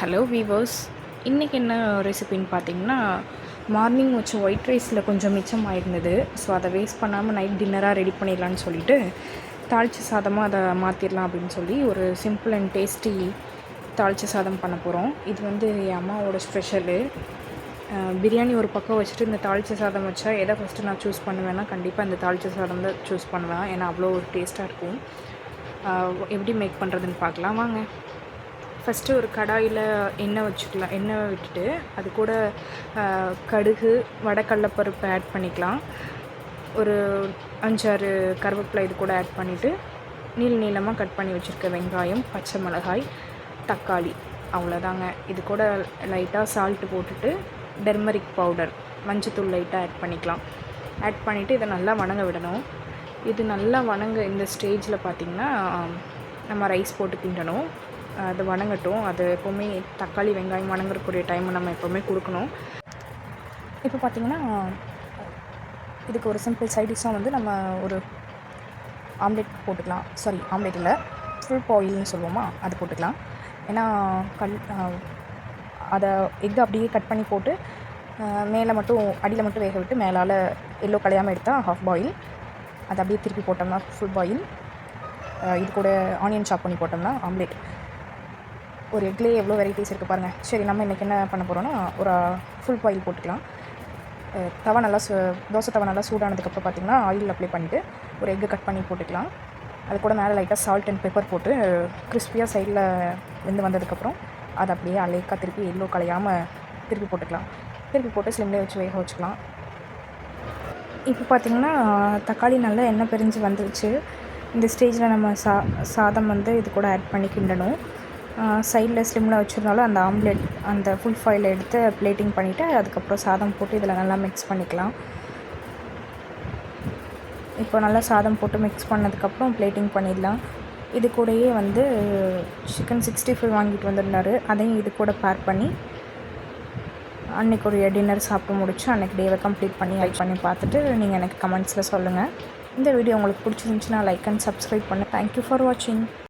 Hello viewers, இன்றைக்கி என்ன ரெசிபின்னு பார்த்தீங்கன்னா, மார்னிங் வச்ச ஒயிட் ரைஸில் கொஞ்சம் மிச்சம் ஆயிருந்தது. ஸோ அதை வேஸ்ட் பண்ணாமல் நைட் டின்னராக ரெடி பண்ணிடலான்னு சொல்லிட்டு தாளித்த சாதமாக அதை மாற்றிடலாம் அப்படின்னு சொல்லி ஒரு சிம்பிள் அண்ட் டேஸ்டி தாளித்த சாதம் பண்ண போகிறோம். இது வந்து என் அம்மாவோட ஸ்பெஷலு. பிரியாணி ஒரு பக்கம் வச்சுட்டு இந்த தாளித்த சாதம் வச்சா எதை ஃபஸ்ட்டு நான் சூஸ் பண்ணுவேன்னா, கண்டிப்பாக இந்த தாளித்த சாதம் தான் சூஸ் பண்ணுவேன். ஏன்னா அவ்வளோ ஒரு டேஸ்ட்டாக இருக்கும். எப்படி மேக் பண்ணுறதுன்னு பார்க்கலாம் வாங்க. ஃபஸ்ட்டு ஒரு கடாயில் எண்ணெய் வச்சுக்கலாம். எண்ணெய் விட்டுட்டு அது கூட கடுகு, வடக்கடலைப்பருப்பு ஆட் பண்ணிக்கலாம். ஒரு 5-6 கருவேப்பிலை இது கூட ஆட் பண்ணிவிட்டு நீளமாக கட் பண்ணி வச்சுருக்க வெங்காயம், பச்சை மிளகாய், தக்காளி, அவ்வளோதாங்க. இது கூட லைட்டாக சால்ட்டு போட்டுட்டு டெர்மரிக் பவுடர், மஞ்சத்தூள் லைட்டாக ஆட் பண்ணிக்கலாம். ஆட் பண்ணிவிட்டு இதை நல்லா வணங்க விடணும். இது நல்லா இந்த ஸ்டேஜில் பார்த்திங்கன்னா நம்ம ரைஸ் போட்டு கிண்டணும். அது வணங்கட்டும். அது எப்போவுமே தக்காளி வெங்காயம் வணங்கக்கூடிய டைமை நம்ம எப்போவுமே கொடுக்கணும். இப்போ பார்த்திங்கன்னா இதுக்கு ஒரு சிம்பிள் சைட் டிஷ்ஷாக வந்து நம்ம ஒரு ஆம்லேட் போட்டுக்கலாம். ஆம்லேட் இல்லை, ஃபுல் பாயில்னு சொல்லுவோமா, அது போட்டுக்கலாம். ஏன்னா அதை எக் அப்படியே கட் பண்ணி போட்டு மேலே மட்டும் அடியில் மட்டும் வேக விட்டு மேலால் எல்லோ கலையாமல் எடுத்தால் ஹாஃப் பாயில். அதை அப்படியே திருப்பி போட்டோம்னா ஃபுல் பாயில். இது கூட ஆனியன் சாப் பண்ணி போட்டோம்னா ஆம்லேட். ஒரு எக்லேயே எவ்வளோ வெரைட்டிஸ் இருக்குது பாருங்கள். சரி, நம்ம இன்றைக்கி என்ன பண்ண போகிறோன்னா, ஒரு ஃபுல் பாயில் போட்டுக்கலாம். தவா நல்லா தோசை தவா நல்லா சூடானதுக்கப்புறம் பார்த்திங்கன்னா ஆயில் அப்ளை பண்ணிவிட்டு ஒரு எக்கு கட் பண்ணி போட்டுக்கலாம். அது கூட மேலே லைட்டாக சால்ட் அண்ட் பெப்பர் போட்டு கிறிஸ்பியாக சைடில் வெந்து வந்ததுக்கப்புறம் அதை அப்படியே அலைக்காக திருப்பி எல்லோ கலையாமல் திருப்பி போட்டுக்கலாம். திருப்பி போட்டு ஸ்லிம்லேயே வச்சு வேக வச்சுக்கலாம். இப்போ பார்த்திங்கன்னா தக்காளி நல்லா எண்ணெய் பிரிஞ்சு வந்துருச்சு. இந்த ஸ்டேஜில் நம்ம சாதம் வந்து இது கூட ஆட் பண்ணி கிண்டணும். சைடில் ஸ்லிம்மில் வச்சுருந்தாலும் அந்த ஆம்லேட் அந்த ஃபுல் ஃபாயில் எடுத்து பிளேட்டிங் பண்ணிவிட்டு அதுக்கப்புறம் சாதம் போட்டு இதில் நல்லா மிக்ஸ் பண்ணிக்கலாம். இப்போ நல்லா சாதம் போட்டு மிக்ஸ் பண்ணதுக்கப்புறம் பிளேட்டிங் பண்ணிடலாம். இது கூடயே வந்து சிக்கன் 65 வாங்கிட்டு வந்திருந்தார். அதையும் இது கூட பேர் பண்ணி அன்றைக்கி ஒரு டின்னர் சாப்பிட்டு முடிச்சு அன்றைக்கி டேவை கம்ப்ளீட் பண்ணி பார்த்துட்டு நீங்கள் எனக்கு கமெண்ட்ஸில் சொல்லுங்கள். இந்த வீடியோ உங்களுக்கு பிடிச்சிருந்துச்சுன்னா லைக் அண்ட் சப்ஸ்கிரைப் பண்ணு. தேங்க்யூ ஃபார் வாட்சிங்.